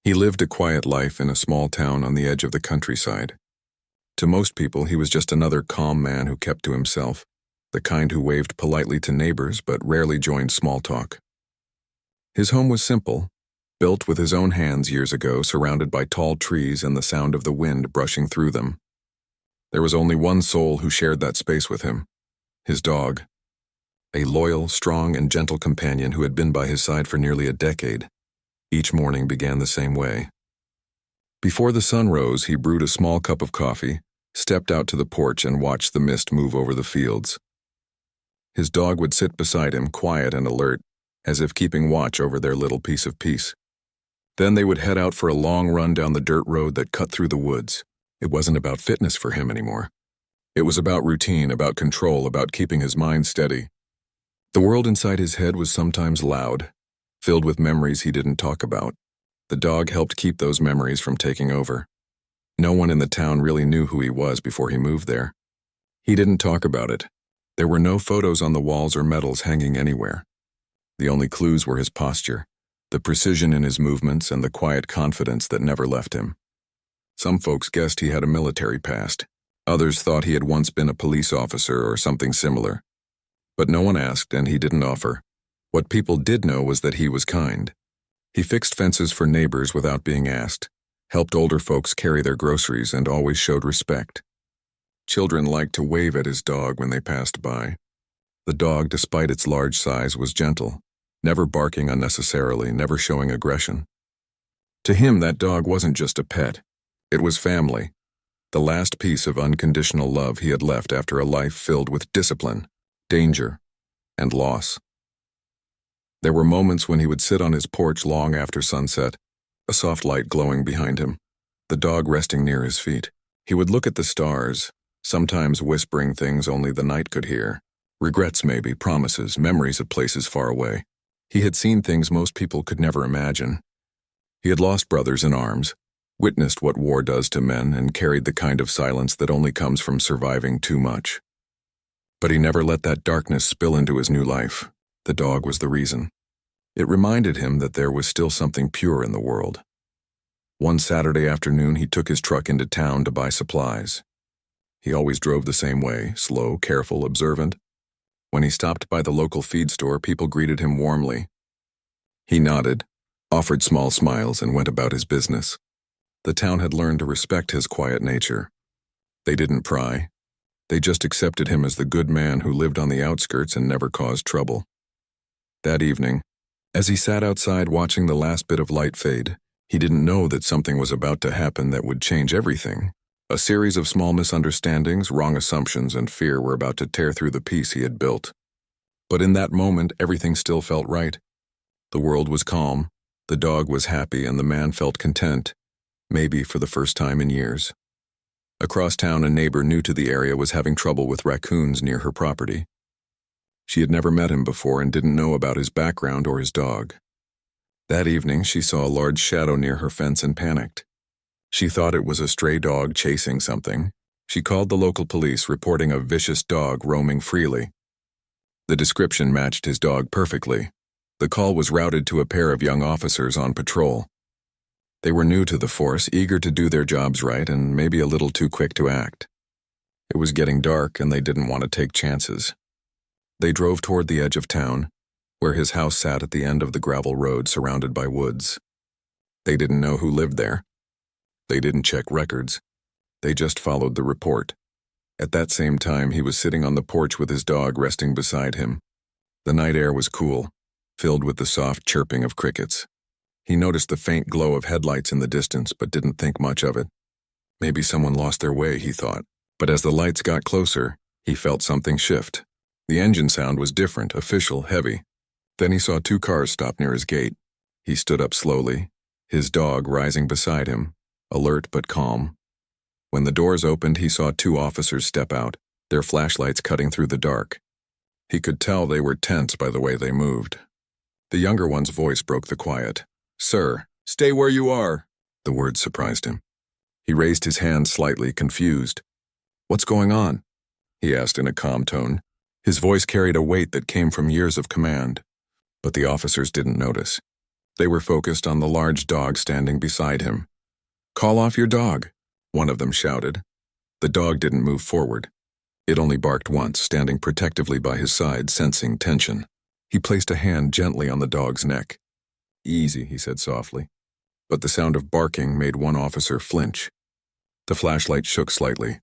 He lived a quiet life in a small town on the edge of the countryside. To most people, he was just another calm man who kept to himself, the kind who waved politely to neighbors but rarely joined small talk. His home was simple, built with his own hands years ago, surrounded by tall trees and the sound of the wind brushing through them. There was only one soul who shared that space with him, his dog. A loyal, strong, and gentle companion who had been by his side for nearly a decade. Each morning began the same way. Before the sun rose, he brewed a small cup of coffee, stepped out to the porch, and watched the mist move over the fields. His dog would sit beside him, quiet and alert, as if keeping watch over their little piece of peace. Then they would head out for a long run down the dirt road that cut through the woods. It wasn't about fitness for him anymore. It was about routine, about control, about keeping his mind steady. The world inside his head was sometimes loud, filled with memories he didn't talk about. The dog helped keep those memories from taking over. No one in the town really knew who he was before he moved there. He didn't talk about it. There were no photos on the walls or medals hanging anywhere. The only clues were his posture, the precision in his movements, and the quiet confidence that never left him. Some folks guessed he had a military past. Others thought he had once been a police officer or something similar. But no one asked, and he didn't offer. What people did know was that he was kind. He fixed fences for neighbors without being asked, helped older folks carry their groceries, and always showed respect. Children liked to wave at his dog when they passed by. The dog, despite its large size, was gentle, never barking unnecessarily, never showing aggression. To him, that dog wasn't just a pet. It was family, the last piece of unconditional love he had left after a life filled with discipline, danger, and loss. There were moments when he would sit on his porch long after sunset, a soft light glowing behind him, the dog resting near his feet. He would look at the stars, sometimes whispering things only the night could hear. Regrets maybe, promises, memories of places far away. He had seen things most people could never imagine. He had lost brothers in arms, witnessed what war does to men, and carried the kind of silence that only comes from surviving too much. But he never let that darkness spill into his new life. The dog was the reason. It reminded him that there was still something pure in the world. One Saturday afternoon, he took his truck into town to buy supplies. He always drove the same way, slow, careful, observant. When he stopped by the local feed store, people greeted him warmly. He nodded, offered small smiles, and went about his business. The town had learned to respect his quiet nature. They didn't pry. They just accepted him as the good man who lived on the outskirts and never caused trouble. That evening, as he sat outside watching the last bit of light fade, he didn't know that something was about to happen that would change everything. A series of small misunderstandings, wrong assumptions, and fear were about to tear through the peace he had built. But in that moment, everything still felt right. The world was calm, the dog was happy, and the man felt content, maybe for the first time in years. Across town, a neighbor new to the area was having trouble with raccoons near her property. She had never met him before and didn't know about his background or his dog. That evening, she saw a large shadow near her fence and panicked. She thought it was a stray dog chasing something. She called the local police, reporting a vicious dog roaming freely. The description matched his dog perfectly. The call was routed to a pair of young officers on patrol. They were new to the force, eager to do their jobs right, and maybe a little too quick to act. It was getting dark, and they didn't want to take chances. They drove toward the edge of town, where his house sat at the end of the gravel road surrounded by woods. They didn't know who lived there. They didn't check records. They just followed the report. At that same time, he was sitting on the porch with his dog resting beside him. The night air was cool, filled with the soft chirping of crickets. He noticed the faint glow of headlights in the distance, but didn't think much of it. Maybe someone lost their way, he thought. But as the lights got closer, he felt something shift. The engine sound was different, official, heavy. Then he saw 2 cars stop near his gate. He stood up slowly, his dog rising beside him, alert but calm. When the doors opened, he saw 2 officers step out, their flashlights cutting through the dark. He could tell they were tense by the way they moved. The younger one's voice broke the quiet. "Sir, stay where you are." The words surprised him. He raised his hand slightly, confused. "What's going on?" he asked in a calm tone. His voice carried a weight that came from years of command. But the officers didn't notice. They were focused on the large dog standing beside him. "Call off your dog," one of them shouted. The dog didn't move forward. It only barked once, standing protectively by his side, sensing tension. He placed a hand gently on the dog's neck. "Easy," he said softly. But the sound of barking made one officer flinch. The flashlight shook slightly.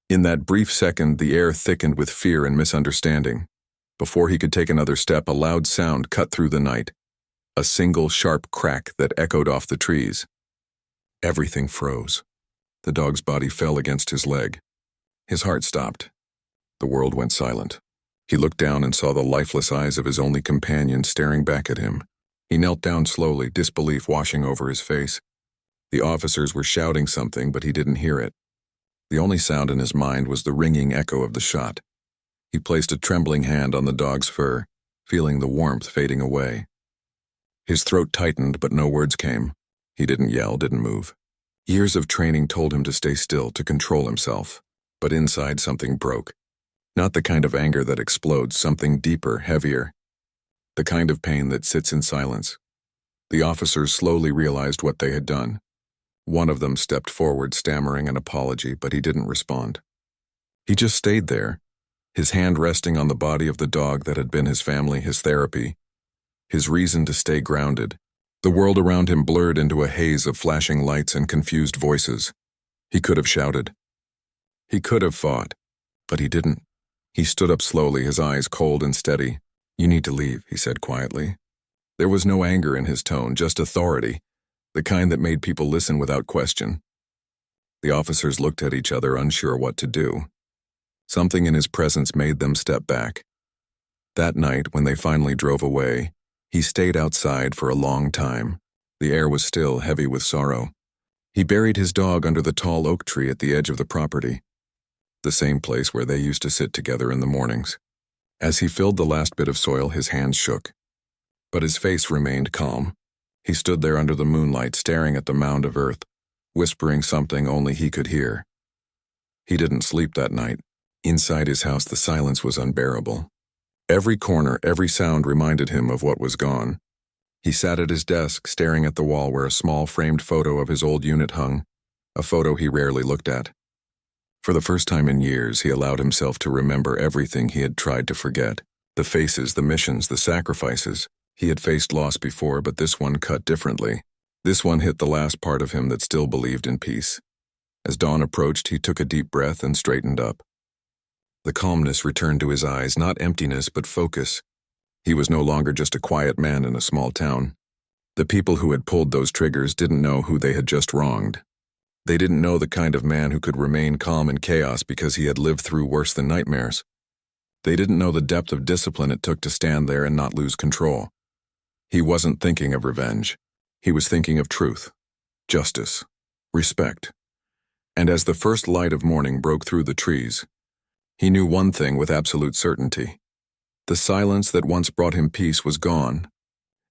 In that brief second, the air thickened with fear and misunderstanding. Before he could take another step, a loud sound cut through the night. A single sharp crack that echoed off the trees. Everything froze. The dog's body fell against his leg. His heart stopped. The world went silent. He looked down and saw the lifeless eyes of his only companion staring back at him. He knelt down slowly, disbelief washing over his face. The officers were shouting something, but he didn't hear it. The only sound in his mind was the ringing echo of the shot. He placed a trembling hand on the dog's fur, feeling the warmth fading away. His throat tightened, but no words came. He didn't yell, didn't move. Years of training told him to stay still, to control himself. But inside something broke. Not the kind of anger that explodes, something deeper, heavier. The kind of pain that sits in silence. The officers slowly realized what they had done. One of them stepped forward, stammering an apology, but he didn't respond. He just stayed there, his hand resting on the body of the dog that had been his family, his therapy, his reason to stay grounded. The world around him blurred into a haze of flashing lights and confused voices. He could have shouted. He could have fought, but he didn't. He stood up slowly, his eyes cold and steady. "You need to leave," he said quietly. There was no anger in his tone, just authority, the kind that made people listen without question. The officers looked at each other, unsure what to do. Something in his presence made them step back. That night, when they finally drove away, he stayed outside for a long time. The air was still heavy with sorrow. He buried his dog under the tall oak tree at the edge of the property, the same place where they used to sit together in the mornings. As he filled the last bit of soil, his hands shook. But his face remained calm. He stood there under the moonlight, staring at the mound of earth, whispering something only he could hear. He didn't sleep that night. Inside his house, the silence was unbearable. Every corner, every sound reminded him of what was gone. He sat at his desk, staring at the wall where a small framed photo of his old unit hung, a photo he rarely looked at. For the first time in years, he allowed himself to remember everything he had tried to forget. The faces, the missions, the sacrifices. He had faced loss before, but this one cut differently. This one hit the last part of him that still believed in peace. As dawn approached, he took a deep breath and straightened up. The calmness returned to his eyes, not emptiness, but focus. He was no longer just a quiet man in a small town. The people who had pulled those triggers didn't know who they had just wronged. They didn't know the kind of man who could remain calm in chaos because he had lived through worse than nightmares. They didn't know the depth of discipline it took to stand there and not lose control. He wasn't thinking of revenge. He was thinking of truth, justice, respect. And as the first light of morning broke through the trees, he knew one thing with absolute certainty. The silence that once brought him peace was gone,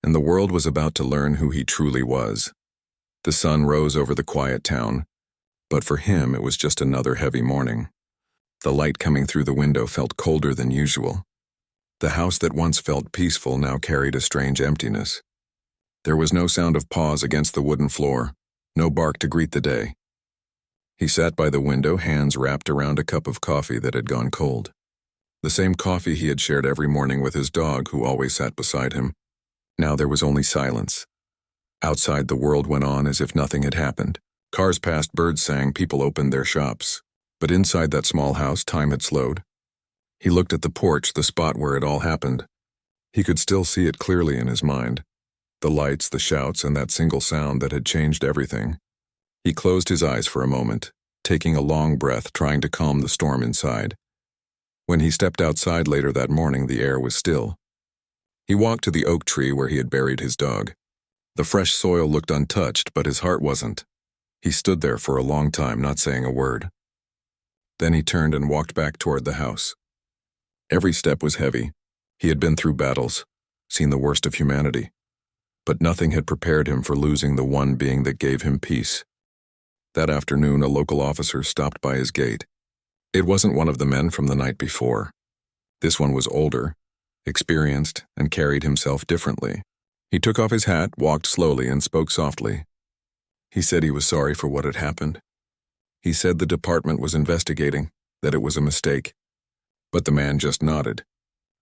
and the world was about to learn who he truly was. The sun rose over the quiet town, but for him it was just another heavy morning. The light coming through the window felt colder than usual. The house that once felt peaceful now carried a strange emptiness. There was no sound of paws against the wooden floor, no bark to greet the day. He sat by the window, hands wrapped around a cup of coffee that had gone cold. The same coffee he had shared every morning with his dog, who always sat beside him. Now there was only silence. Outside, the world went on as if nothing had happened. Cars passed, birds sang, people opened their shops. But inside that small house, time had slowed. He looked at the porch, the spot where it all happened. He could still see it clearly in his mind. The lights, the shouts, and that single sound that had changed everything. He closed his eyes for a moment, taking a long breath, trying to calm the storm inside. When he stepped outside later that morning, the air was still. He walked to the oak tree where he had buried his dog. The fresh soil looked untouched, but his heart wasn't. He stood there for a long time, not saying a word. Then he turned and walked back toward the house. Every step was heavy. He had been through battles, seen the worst of humanity. But nothing had prepared him for losing the one being that gave him peace. That afternoon, a local officer stopped by his gate. It wasn't one of the men from the night before. This one was older, experienced, and carried himself differently. He took off his hat, walked slowly, and spoke softly. He said he was sorry for what had happened. He said the department was investigating, that it was a mistake. But the man just nodded.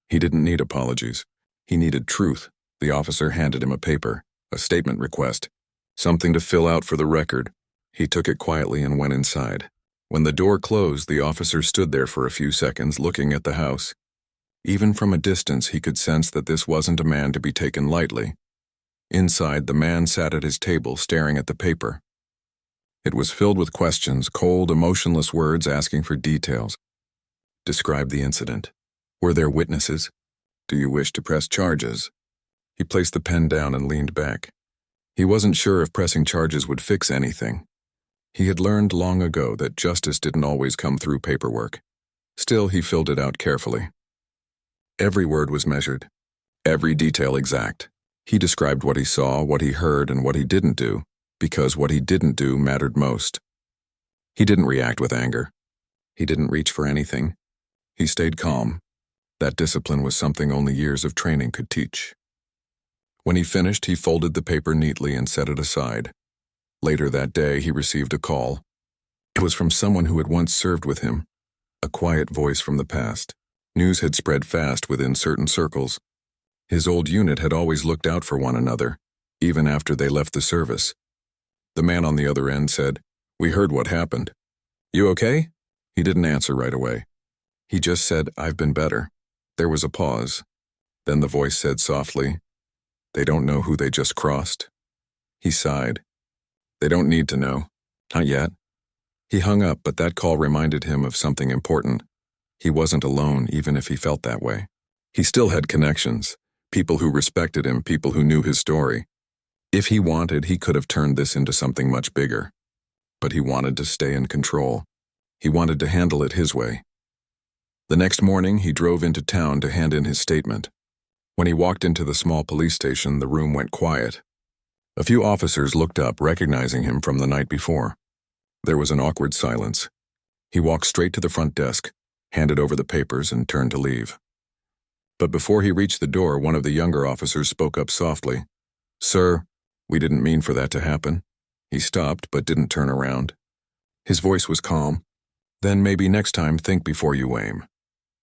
He didn't need apologies. He needed truth. The officer handed him a paper, a statement request, something to fill out for the record. He took it quietly and went inside. When the door closed, the officer stood there for a few seconds looking at the house. Even from a distance, he could sense that this wasn't a man to be taken lightly. Inside, the man sat at his table staring at the paper. It was filled with questions, cold, emotionless words asking for details. Describe the incident. Were there witnesses? Do you wish to press charges? He placed the pen down and leaned back. He wasn't sure if pressing charges would fix anything. He had learned long ago that justice didn't always come through paperwork. Still, he filled it out carefully. Every word was measured, every detail exact. He described what he saw, what he heard, and what he didn't do, because what he didn't do mattered most. He didn't react with anger. He didn't reach for anything. He stayed calm. That discipline was something only years of training could teach. When he finished, he folded the paper neatly and set it aside. Later that day, he received a call. It was from someone who had once served with him, a quiet voice from the past. News had spread fast within certain circles. His old unit had always looked out for one another, even after they left the service. The man on the other end said, "We heard what happened. You okay?" He didn't answer right away. He just said, "I've been better." There was a pause. Then the voice said softly, "They don't know who they just crossed." He sighed. "They don't need to know. Not yet." He hung up, but that call reminded him of something important. He wasn't alone, even if he felt that way. He still had connections, people who respected him, people who knew his story. If he wanted, he could have turned this into something much bigger. But he wanted to stay in control. He wanted to handle it his way. The next morning, he drove into town to hand in his statement. When he walked into the small police station, the room went quiet. A few officers looked up, recognizing him from the night before. There was an awkward silence. He walked straight to the front desk, handed over the papers, and turned to leave. But before he reached the door, one of the younger officers spoke up softly. "Sir, we didn't mean for that to happen." He stopped, but didn't turn around. His voice was calm. "Then maybe next time think before you aim."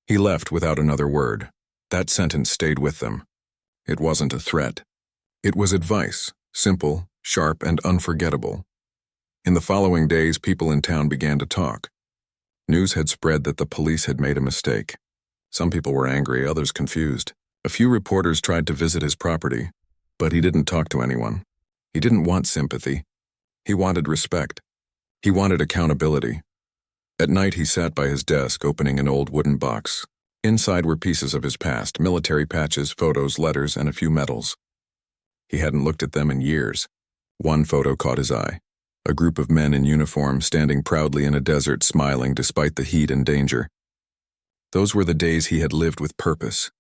He left without another word. That sentence stayed with them. It wasn't a threat. It was advice, simple, sharp, and unforgettable. In the following days, people in town began to talk. News had spread that the police had made a mistake. Some people were angry, others confused. A few reporters tried to visit his property, but he didn't talk to anyone. He didn't want sympathy. He wanted respect. He wanted accountability. At night, he sat by his desk, opening an old wooden box. Inside were pieces of his past, military patches, photos, letters, and a few medals. He hadn't looked at them in years. One photo caught his eye. A group of men in uniform standing proudly in a desert, smiling despite the heat and danger. Those were the days he had lived with purpose.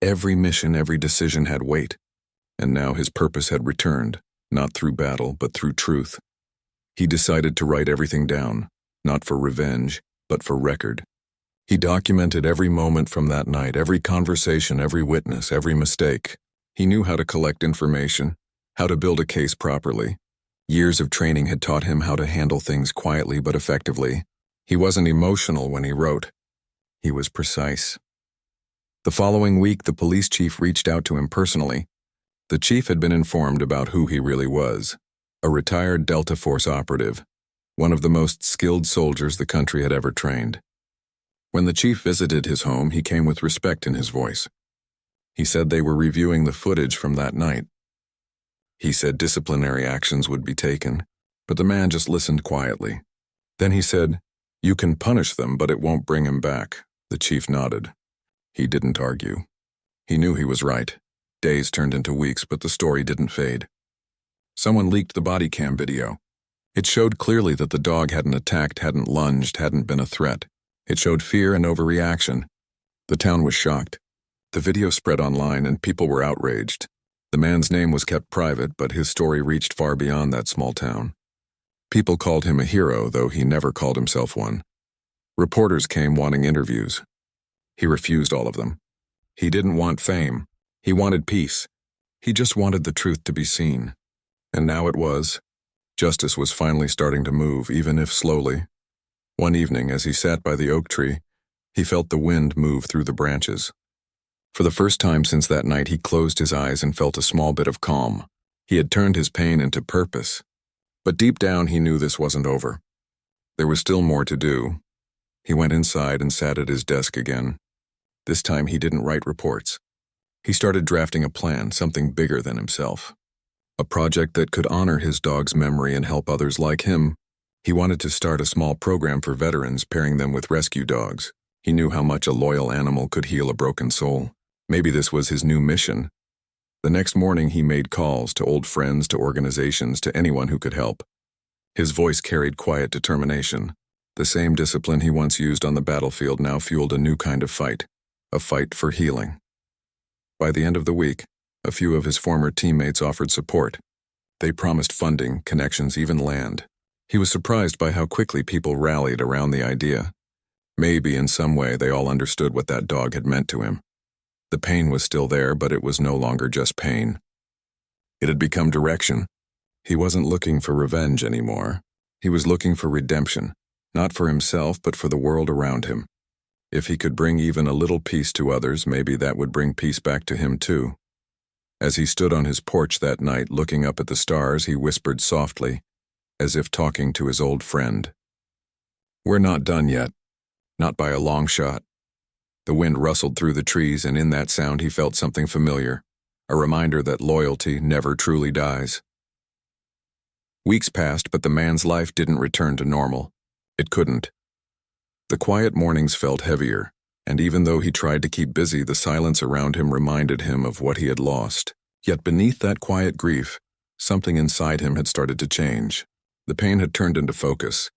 Every mission, every decision had weight. And now his purpose had returned, not through battle, but through truth. He decided to write everything down, not for revenge, but for record. He documented every moment from that night, every conversation, every witness, every mistake. He knew how to collect information, how to build a case properly. Years of training had taught him how to handle things quietly but effectively. He wasn't emotional when he wrote. He was precise. The following week, the police chief reached out to him personally. The chief had been informed about who he really was. A retired Delta Force operative, one of the most skilled soldiers the country had ever trained. When the chief visited his home, he came with respect in his voice. He said they were reviewing the footage from that night. He said disciplinary actions would be taken, but the man just listened quietly. Then he said, "You can punish them, but it won't bring him back." The chief nodded. He didn't argue. He knew he was right. Days turned into weeks, but the story didn't fade. Someone leaked the body cam video. It showed clearly that the dog hadn't attacked, hadn't lunged, hadn't been a threat. It showed fear and overreaction. The town was shocked. The video spread online and people were outraged. The man's name was kept private, but his story reached far beyond that small town. People called him a hero, though he never called himself one. Reporters came wanting interviews. He refused all of them. He didn't want fame. He wanted peace. He just wanted the truth to be seen. And now it was. Justice was finally starting to move, even if slowly. One evening, as he sat by the oak tree, he felt the wind move through the branches. For the first time since that night, he closed his eyes and felt a small bit of calm. He had turned his pain into purpose. But deep down, he knew this wasn't over. There was still more to do. He went inside and sat at his desk again. This time, he didn't write reports. He started drafting a plan, something bigger than himself. A project that could honor his dog's memory and help others like him. He wanted to start a small program for veterans, pairing them with rescue dogs. He knew how much a loyal animal could heal a broken soul. Maybe this was his new mission. The next morning, he made calls to old friends, to organizations, to anyone who could help. His voice carried quiet determination. The same discipline he once used on the battlefield now fueled a new kind of fight, a fight for healing. By the end of the week, a few of his former teammates offered support. They promised funding, connections, even land. He was surprised by how quickly people rallied around the idea. Maybe in some way they all understood what that dog had meant to him. The pain was still there, but it was no longer just pain. It had become direction. He wasn't looking for revenge anymore. He was looking for redemption, not for himself, but for the world around him. If he could bring even a little peace to others, maybe that would bring peace back to him too. As he stood on his porch that night, looking up at the stars, he whispered softly, as if talking to his old friend. "We're not done yet. Not by a long shot." The wind rustled through the trees, and in that sound he felt something familiar, a reminder that loyalty never truly dies. Weeks passed, but the man's life didn't return to normal. It couldn't. The quiet mornings felt heavier, and even though he tried to keep busy, the silence around him reminded him of what he had lost. Yet beneath that quiet grief, something inside him had started to change. The pain had turned into focus.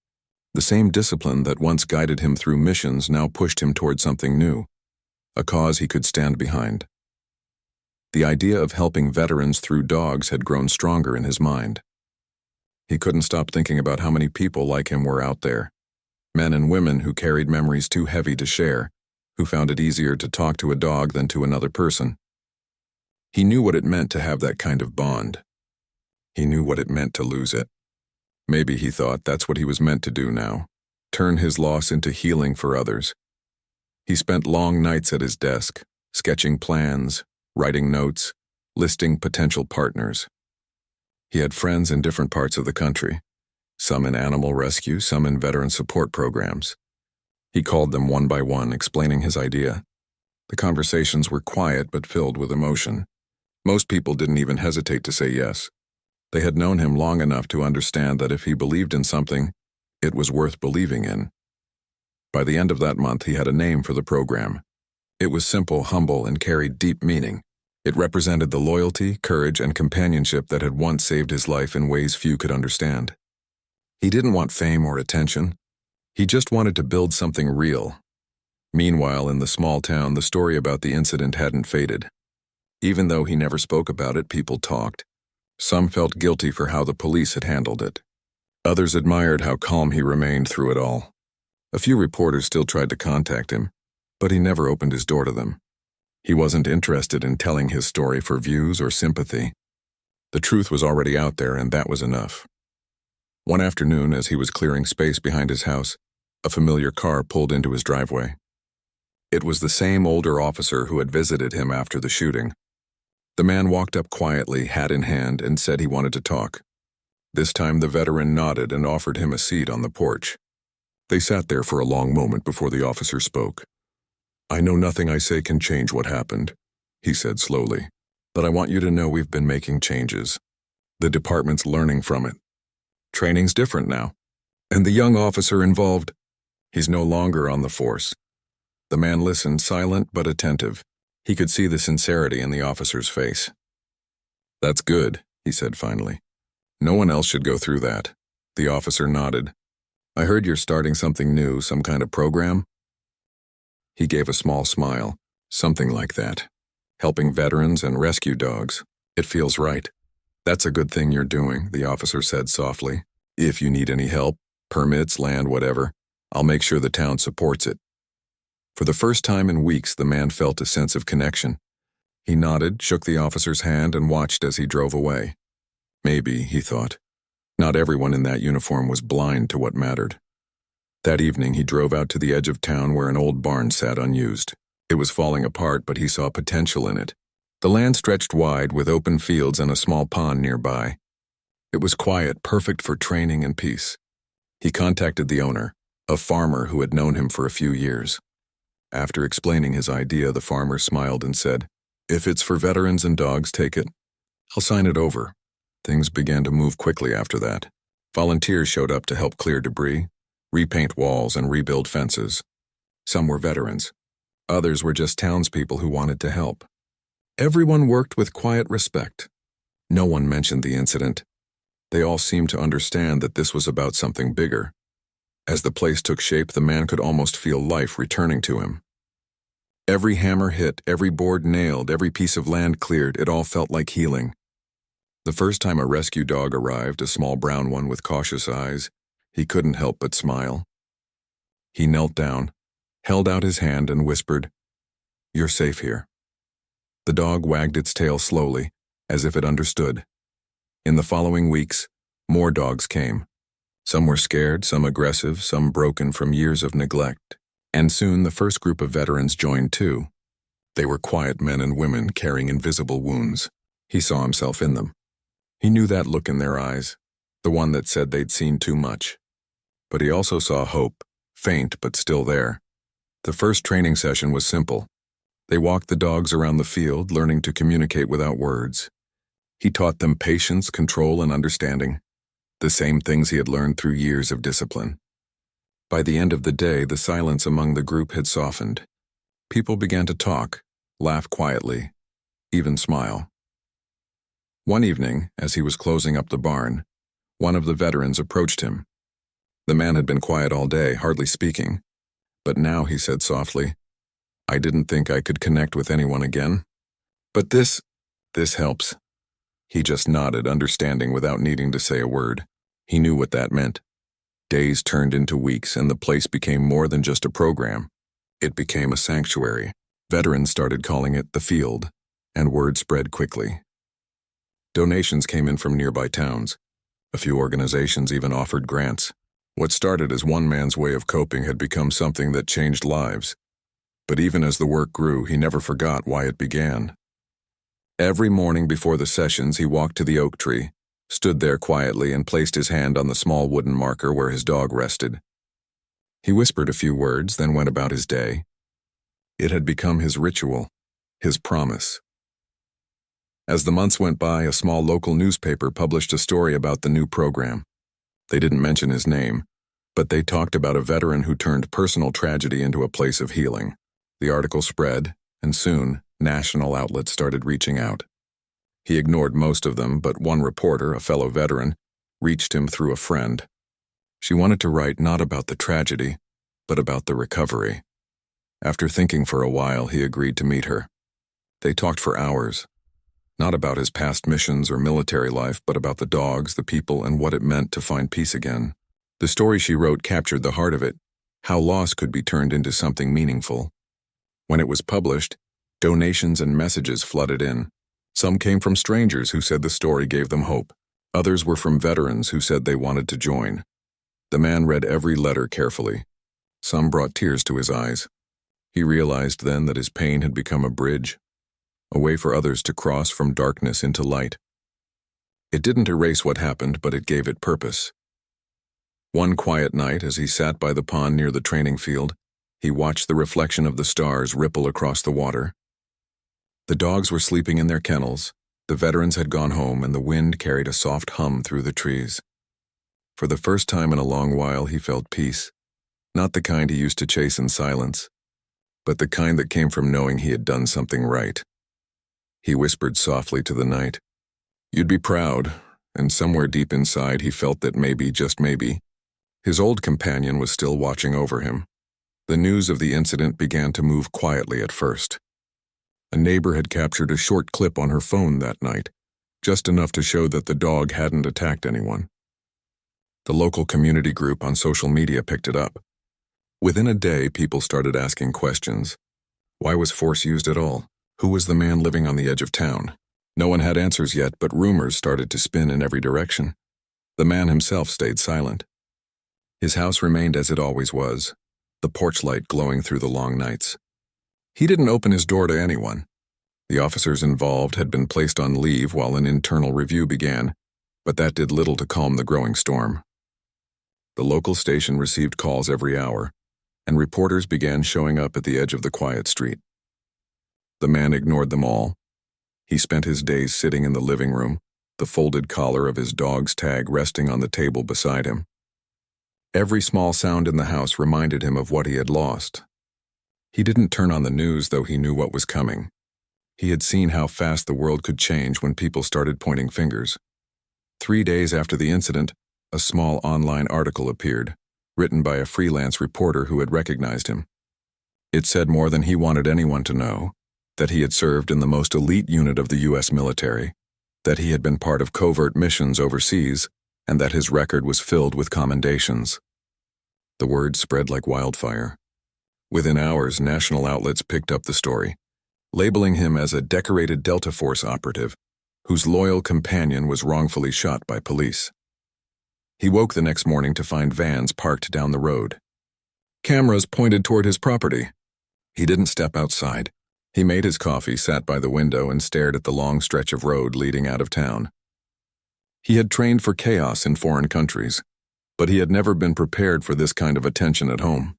The same discipline that once guided him through missions now pushed him toward something new, a cause he could stand behind. The idea of helping veterans through dogs had grown stronger in his mind. He couldn't stop thinking about how many people like him were out there. Men and women who carried memories too heavy to share, who found it easier to talk to a dog than to another person. He knew what it meant to have that kind of bond. He knew what it meant to lose it. Maybe, he thought, that's what he was meant to do now, turn his loss into healing for others. He spent long nights at his desk, sketching plans, writing notes, listing potential partners. He had friends in different parts of the country, some in animal rescue, some in veteran support programs. He called them one by one, explaining his idea. The conversations were quiet but filled with emotion. Most people didn't even hesitate to say yes. They had known him long enough to understand that if he believed in something, it was worth believing in. By the end of that month, he had a name for the program. It was simple, humble, and carried deep meaning. It represented the loyalty, courage, and companionship that had once saved his life in ways few could understand. He didn't want fame or attention. He just wanted to build something real. Meanwhile, in the small town, the story about the incident hadn't faded. Even though he never spoke about it, people talked. Some felt guilty for how the police had handled it. Others admired how calm he remained through it all. A few reporters still tried to contact him, but he never opened his door to them. He wasn't interested in telling his story for views or sympathy. The truth was already out there, and that was enough. One afternoon, as he was clearing space behind his house, a familiar car pulled into his driveway. It was the same older officer who had visited him after the shooting. The man walked up quietly, hat in hand, and said he wanted to talk. This time the veteran nodded and offered him a seat on the porch. They sat there for a long moment before the officer spoke. "I know nothing I say can change what happened," he said slowly, "but I want you to know we've been making changes. The department's learning from it. Training's different now. And the young officer involved, he's no longer on the force." The man listened, silent but attentive. He could see the sincerity in the officer's face. "That's good," he said finally. "No one else should go through that." The officer nodded. "I heard you're starting something new, some kind of program?" He gave a small smile. "Something like that. Helping veterans and rescue dogs. It feels right." "That's a good thing you're doing," the officer said softly. "If you need any help, permits, land, whatever, I'll make sure the town supports it." For the first time in weeks, the man felt a sense of connection. He nodded, shook the officer's hand, and watched as he drove away. Maybe, he thought, not everyone in that uniform was blind to what mattered. That evening, he drove out to the edge of town where an old barn sat unused. It was falling apart, but he saw potential in it. The land stretched wide with open fields and a small pond nearby. It was quiet, perfect for training and peace. He contacted the owner, a farmer who had known him for a few years. After explaining his idea, the farmer smiled and said, "If it's for veterans and dogs, take it. I'll sign it over." Things began to move quickly after that. Volunteers showed up to help clear debris, repaint walls, and rebuild fences. Some were veterans. Others were just townspeople who wanted to help. Everyone worked with quiet respect. No one mentioned the incident. They all seemed to understand that this was about something bigger. As the place took shape, the man could almost feel life returning to him. Every hammer hit, every board nailed, every piece of land cleared, it all felt like healing. The first time a rescue dog arrived, a small brown one with cautious eyes, he couldn't help but smile. He knelt down, held out his hand, and whispered, "You're safe here." The dog wagged its tail slowly, as if it understood. In the following weeks, more dogs came. Some were scared, some aggressive, some broken from years of neglect. And soon the first group of veterans joined too. They were quiet men and women carrying invisible wounds. He saw himself in them. He knew that look in their eyes, the one that said they'd seen too much. But he also saw hope, faint but still there. The first training session was simple. They walked the dogs around the field, learning to communicate without words. He taught them patience, control, and understanding, the same things he had learned through years of discipline. By the end of the day, the silence among the group had softened. People began to talk, laugh quietly, even smile. One evening, as he was closing up the barn, one of the veterans approached him. The man had been quiet all day, hardly speaking, but now he said softly, "I didn't think I could connect with anyone again. But this helps." He just nodded, understanding without needing to say a word. He knew what that meant. Days turned into weeks, and the place became more than just a program. It became a sanctuary. Veterans started calling it the field, and word spread quickly. Donations came in from nearby towns. A few organizations even offered grants. What started as one man's way of coping had become something that changed lives. But even as the work grew, he never forgot why it began. Every morning before the sessions, he walked to the oak tree, stood there quietly, and placed his hand on the small wooden marker where his dog rested. He whispered a few words, then went about his day. It had become his ritual, his promise. As the months went by, a small local newspaper published a story about the new program. They didn't mention his name, but they talked about a veteran who turned personal tragedy into a place of healing. The article spread, and soon, national outlets started reaching out. He ignored most of them, but one reporter, a fellow veteran, reached him through a friend. She wanted to write not about the tragedy, but about the recovery. After thinking for a while, he agreed to meet her. They talked for hours, not about his past missions or military life, but about the dogs, the people, and what it meant to find peace again. The story she wrote captured the heart of it, how loss could be turned into something meaningful. When it was published, donations and messages flooded in. Some came from strangers who said the story gave them hope. Others were from veterans who said they wanted to join. The man read every letter carefully. Some brought tears to his eyes. He realized then that his pain had become a bridge, a way for others to cross from darkness into light. It didn't erase what happened, but it gave it purpose. One quiet night, as he sat by the pond near the training field, he watched the reflection of the stars ripple across the water. The dogs were sleeping in their kennels, the veterans had gone home, and the wind carried a soft hum through the trees. For the first time in a long while, he felt peace, not the kind he used to chase in silence, but the kind that came from knowing he had done something right. He whispered softly to the night, "You'd be proud," and somewhere deep inside he felt that maybe, just maybe, his old companion was still watching over him. The news of the incident began to move quietly at first. A neighbor had captured a short clip on her phone that night, just enough to show that the dog hadn't attacked anyone. The local community group on social media picked it up. Within a day, people started asking questions. Why was force used at all? Who was the man living on the edge of town? No one had answers yet, but rumors started to spin in every direction. The man himself stayed silent. His house remained as it always was, the porch light glowing through the long nights. He didn't open his door to anyone. The officers involved had been placed on leave while an internal review began, but that did little to calm the growing storm. The local station received calls every hour, and reporters began showing up at the edge of the quiet street. The man ignored them all. He spent his days sitting in the living room, the folded collar of his dog's tag resting on the table beside him. Every small sound in the house reminded him of what he had lost. He didn't turn on the news, though he knew what was coming. He had seen how fast the world could change when people started pointing fingers. 3 days after the incident, a small online article appeared, written by a freelance reporter who had recognized him. It said more than he wanted anyone to know, that he had served in the most elite unit of the U.S. military, that he had been part of covert missions overseas, and that his record was filled with commendations. The word spread like wildfire. Within hours, national outlets picked up the story, labeling him as a decorated Delta Force operative whose loyal companion was wrongfully shot by police. He woke the next morning to find vans parked down the road. Cameras pointed toward his property. He didn't step outside. He made his coffee, sat by the window, and stared at the long stretch of road leading out of town. He had trained for chaos in foreign countries, but he had never been prepared for this kind of attention at home.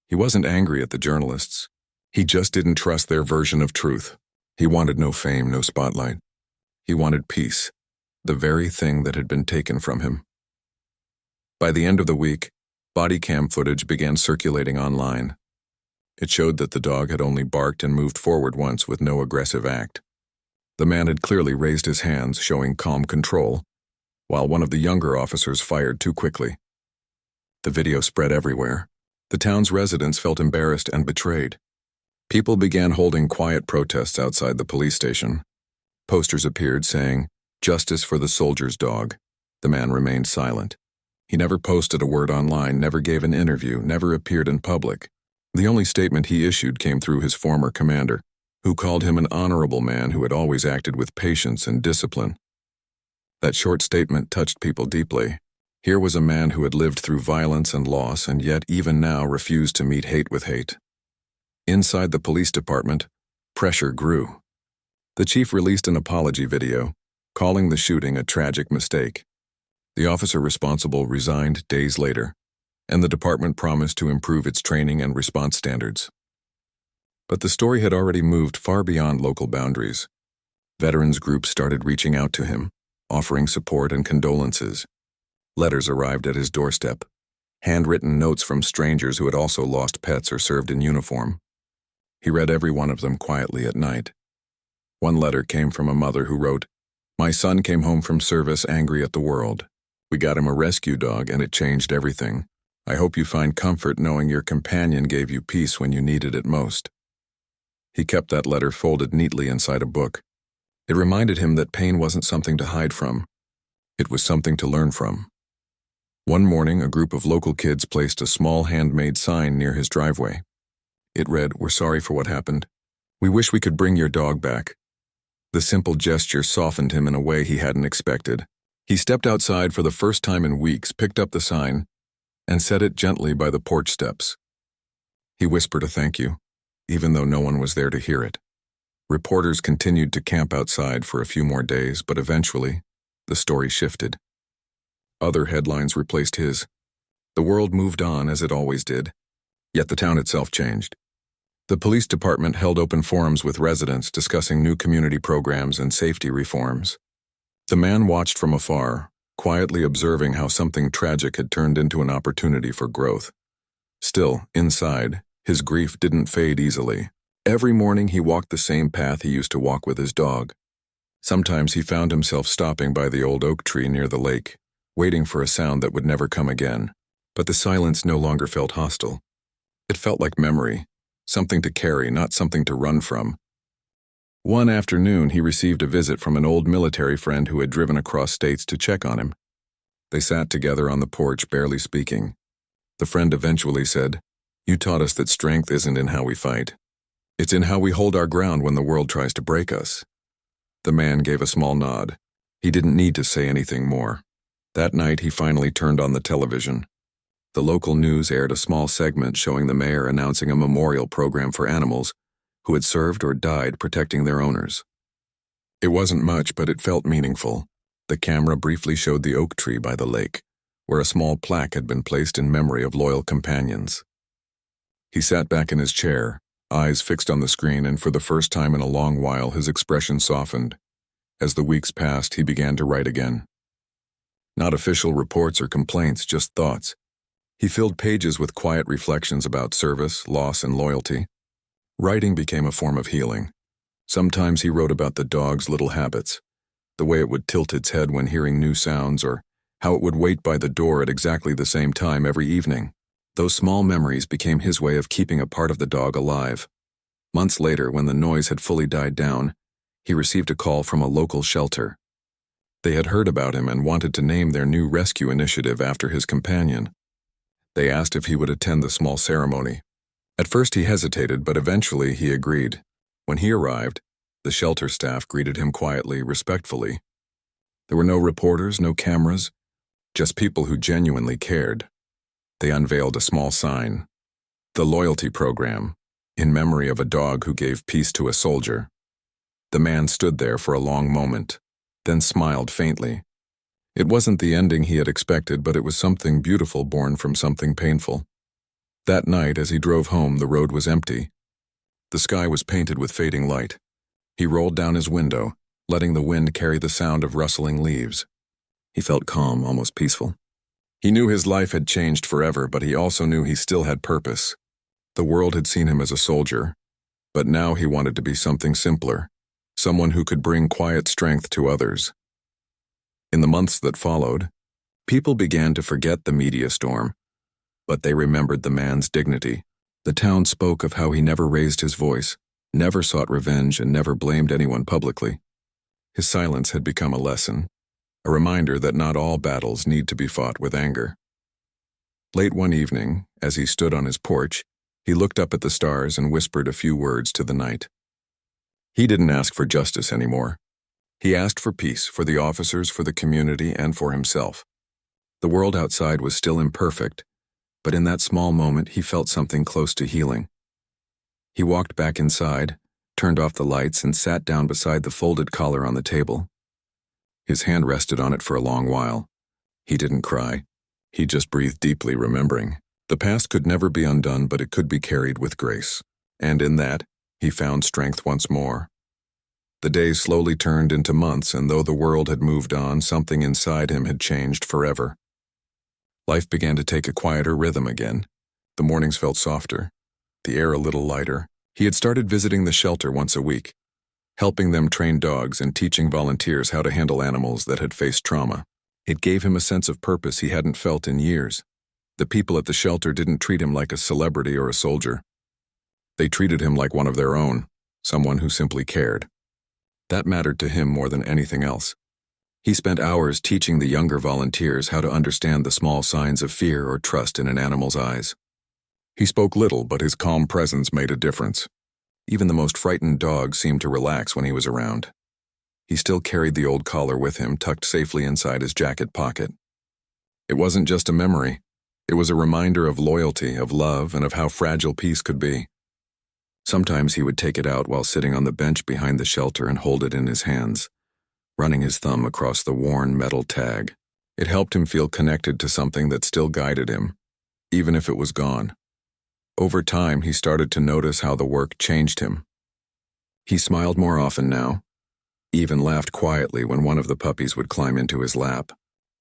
He wasn't angry at the journalists. He just didn't trust their version of truth. He wanted no fame, no spotlight. He wanted peace, the very thing that had been taken from him. By the end of the week, body cam footage began circulating online. It showed that the dog had only barked and moved forward once with no aggressive act. The man had clearly raised his hands, showing calm control, while one of the younger officers fired too quickly. The video spread everywhere. The town's residents felt embarrassed and betrayed. People began holding quiet protests outside the police station. Posters appeared saying, "Justice for the soldier's dog." The man remained silent. He never posted a word online, never gave an interview, never appeared in public. The only statement he issued came through his former commander, who called him an honorable man who had always acted with patience and discipline. That short statement touched people deeply. Here was a man who had lived through violence and loss and yet even now refused to meet hate with hate. Inside the police department, pressure grew. The chief released an apology video, calling the shooting a tragic mistake. The officer responsible resigned days later, and the department promised to improve its training and response standards. But the story had already moved far beyond local boundaries. Veterans groups started reaching out to him, offering support and condolences. Letters arrived at his doorstep, handwritten notes from strangers who had also lost pets or served in uniform. He read every one of them quietly at night. One letter came from a mother who wrote, "My son came home from service angry at the world. We got him a rescue dog and it changed everything. I hope you find comfort knowing your companion gave you peace when you needed it most." He kept that letter folded neatly inside a book. It reminded him that pain wasn't something to hide from. It was something to learn from. One morning, a group of local kids placed a small handmade sign near his driveway. It read, "We're sorry for what happened. We wish we could bring your dog back." The simple gesture softened him in a way he hadn't expected. He stepped outside for the first time in weeks, picked up the sign, and set it gently by the porch steps. He whispered a thank you, even though no one was there to hear it. Reporters continued to camp outside for a few more days, but eventually, the story shifted. Other headlines replaced his. The world moved on as it always did, yet the town itself changed. The police department held open forums with residents discussing new community programs and safety reforms. The man watched from afar, quietly observing how something tragic had turned into an opportunity for growth. Still, inside, his grief didn't fade easily. Every morning he walked the same path he used to walk with his dog. Sometimes he found himself stopping by the old oak tree near the lake, waiting for a sound that would never come again. But the silence no longer felt hostile. It felt like memory, something to carry, not something to run from. One afternoon, he received a visit from an old military friend who had driven across states to check on him. They sat together on the porch, barely speaking. The friend eventually said, "You taught us that strength isn't in how we fight. It's in how we hold our ground when the world tries to break us. The man gave a small nod. He didn't need to say anything more. That night, he finally turned on the television. The local news aired a small segment showing the mayor announcing a memorial program for animals who had served or died protecting their owners. It wasn't much, but it felt meaningful. The camera briefly showed the oak tree by the lake, where a small plaque had been placed in memory of loyal companions. He sat back in his chair, eyes fixed on the screen, and for the first time in a long while his expression softened. As the weeks passed, he began to write again. Not official reports or complaints, just thoughts. He filled pages with quiet reflections about service, loss, and loyalty. Writing became a form of healing. Sometimes he wrote about the dog's little habits, the way it would tilt its head when hearing new sounds, or how it would wait by the door at exactly the same time every evening. Those small memories became his way of keeping a part of the dog alive. Months later, when the noise had fully died down, he received a call from a local shelter. They had heard about him and wanted to name their new rescue initiative after his companion. They asked if he would attend the small ceremony. At first he hesitated, but eventually he agreed. When he arrived, the shelter staff greeted him quietly, respectfully. There were no reporters, no cameras, just people who genuinely cared. They unveiled a small sign, "The Loyalty Program," in memory of a dog who gave peace to a soldier. The man stood there for a long moment, then smiled faintly. It wasn't the ending he had expected, but it was something beautiful born from something painful. That night, as he drove home, the road was empty. The sky was painted with fading light. He rolled down his window, letting the wind carry the sound of rustling leaves. He felt calm, almost peaceful. He knew his life had changed forever, but he also knew he still had purpose. The world had seen him as a soldier, but now he wanted to be something simpler, someone who could bring quiet strength to others. In the months that followed, people began to forget the media storm, but they remembered the man's dignity. The town spoke of how he never raised his voice, never sought revenge, and never blamed anyone publicly. His silence had become a lesson, a reminder that not all battles need to be fought with anger. Late one evening, as he stood on his porch, he looked up at the stars and whispered a few words to the night. He didn't ask for justice anymore. He asked for peace, for the officers, for the community, and for himself. The world outside was still imperfect, but in that small moment he felt something close to healing. He walked back inside, turned off the lights, and sat down beside the folded collar on the table. His hand rested on it for a long while. He didn't cry. He just breathed deeply, remembering. The past could never be undone, but it could be carried with grace. And in that, he found strength once more. The days slowly turned into months, and though the world had moved on, something inside him had changed forever. Life began to take a quieter rhythm again. The mornings felt softer, the air a little lighter. He had started visiting the shelter once a week, helping them train dogs and teaching volunteers how to handle animals that had faced trauma. It gave him a sense of purpose he hadn't felt in years. The people at the shelter didn't treat him like a celebrity or a soldier. They treated him like one of their own, someone who simply cared. That mattered to him more than anything else. He spent hours teaching the younger volunteers how to understand the small signs of fear or trust in an animal's eyes. He spoke little, but his calm presence made a difference. Even the most frightened dogs seemed to relax when he was around. He still carried the old collar with him, tucked safely inside his jacket pocket. It wasn't just a memory. It was a reminder of loyalty, of love, and of how fragile peace could be. Sometimes he would take it out while sitting on the bench behind the shelter and hold it in his hands, running his thumb across the worn metal tag. It helped him feel connected to something that still guided him, even if it was gone. Over time, he started to notice how the work changed him. He smiled more often now, even laughed quietly when one of the puppies would climb into his lap.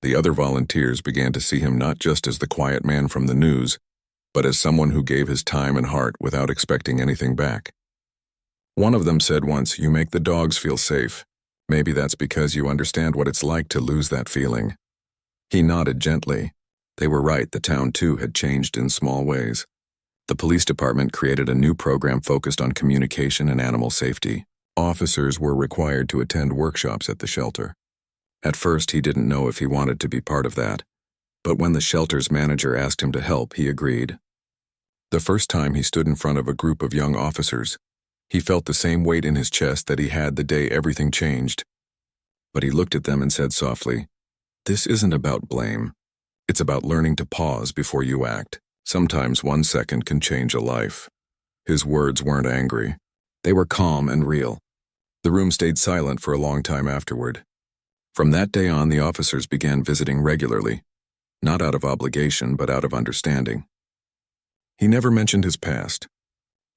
The other volunteers began to see him not just as the quiet man from the news, but as someone who gave his time and heart without expecting anything back. One of them said once, "You make the dogs feel safe. Maybe that's because you understand what it's like to lose that feeling." He nodded gently. They were right, the town too had changed in small ways. The police department created a new program focused on communication and animal safety. Officers were required to attend workshops at the shelter. At first, he didn't know if he wanted to be part of that, but when the shelter's manager asked him to help, he agreed. The first time he stood in front of a group of young officers, He felt the same weight in his chest that he had the day everything changed. But he looked at them and said softly, "This isn't about blame. It's about learning to pause before you act. Sometimes 1 second can change a life." His words weren't angry. They were calm and real. The room stayed silent for a long time afterward. From that day on, the officers began visiting regularly, not out of obligation, but out of understanding. He never mentioned his past.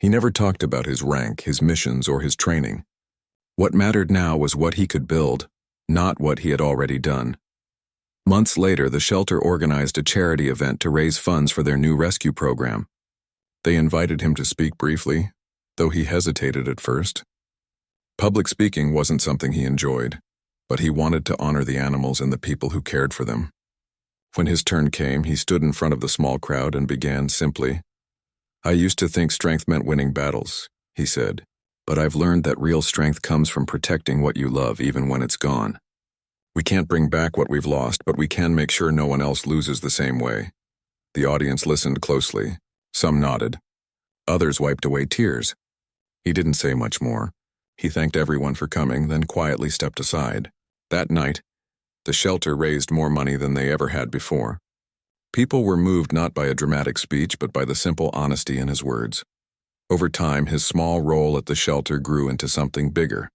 He never talked about his rank, his missions, or his training. What mattered now was what he could build, not what he had already done. Months later, the shelter organized a charity event to raise funds for their new rescue program. They invited him to speak briefly, though he hesitated at first. Public speaking wasn't something he enjoyed, but he wanted to honor the animals and the people who cared for them. When his turn came, he stood in front of the small crowd and began simply, "I used to think strength meant winning battles," he said, "but I've learned that real strength comes from protecting what you love even when it's gone. We can't bring back what we've lost, but we can make sure no one else loses the same way." The audience listened closely. Some nodded. Others wiped away tears. He didn't say much more. He thanked everyone for coming, then quietly stepped aside. That night, the shelter raised more money than they ever had before. People were moved not by a dramatic speech, but by the simple honesty in his words. Over time, his small role at the shelter grew into something bigger.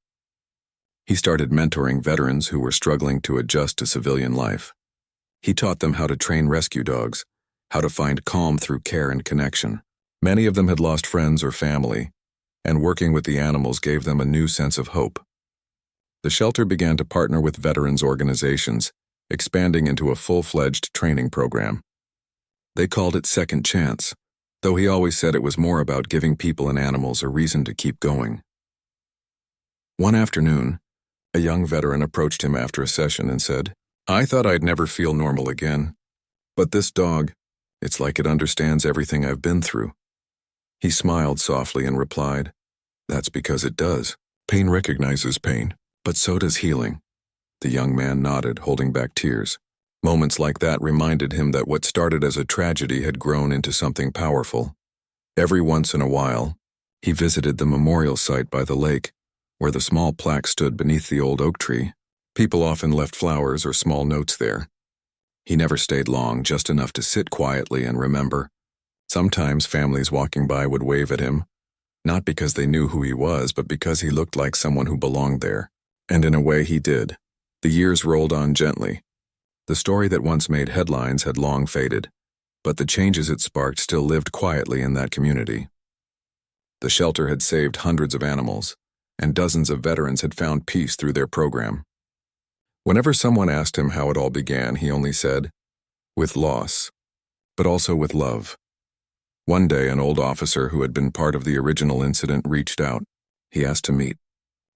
He started mentoring veterans who were struggling to adjust to civilian life. He taught them how to train rescue dogs, how to find calm through care and connection. Many of them had lost friends or family, and working with the animals gave them a new sense of hope. The shelter began to partner with veterans organizations, expanding into a full-fledged training program. They called it Second Chance, though he always said it was more about giving people and animals a reason to keep going. One afternoon, a young veteran approached him after a session and said, "I thought I'd never feel normal again. But this dog, it's like it understands everything I've been through." He smiled softly and replied, "That's because it does. Pain recognizes pain, but so does healing." The young man nodded, holding back tears. Moments like that reminded him that what started as a tragedy had grown into something powerful. Every once in a while, he visited the memorial site by the lake, where the small plaque stood beneath the old oak tree. People often left flowers or small notes there. He never stayed long, just enough to sit quietly and remember. Sometimes families walking by would wave at him, not because they knew who he was, but because he looked like someone who belonged there. And in a way he did. The years rolled on gently. The story that once made headlines had long faded, but the changes it sparked still lived quietly in that community. The shelter had saved hundreds of animals, and dozens of veterans had found peace through their program. Whenever someone asked him how it all began, he only said, "With loss, but also with love." One day, an old officer who had been part of the original incident reached out. He asked to meet.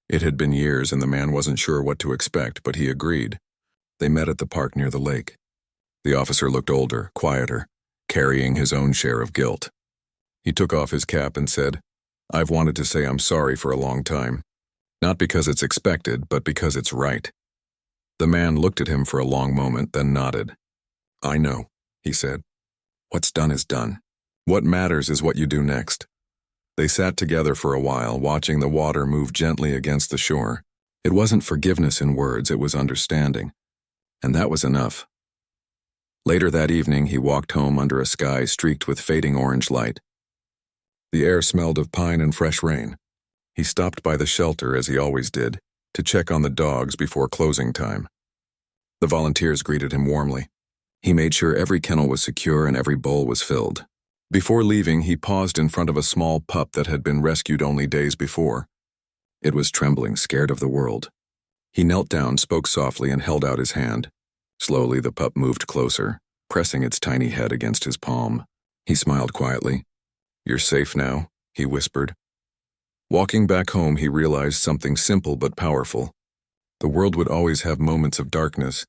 It had been years and the man wasn't sure what to expect, but he agreed. They met at the park near the lake. The officer looked older, quieter, carrying his own share of guilt. He took off his cap and said, "I've wanted to say I'm sorry for a long time. Not because it's expected, but because it's right." The man looked at him for a long moment, then nodded. "I know," he said. "What's done is done. What matters is what you do next." They sat together for a while, watching the water move gently against the shore. It wasn't forgiveness in words, it was understanding. And that was enough. Later that evening, he walked home under a sky streaked with fading orange light. The air smelled of pine and fresh rain. He stopped by the shelter, as he always did, to check on the dogs before closing time. The volunteers greeted him warmly. He made sure every kennel was secure and every bowl was filled. Before leaving, he paused in front of a small pup that had been rescued only days before. It was trembling, scared of the world. He knelt down, spoke softly, and held out his hand. Slowly, the pup moved closer, pressing its tiny head against his palm. He smiled quietly. "You're safe now," he whispered. Walking back home, he realized something simple but powerful. The world would always have moments of darkness,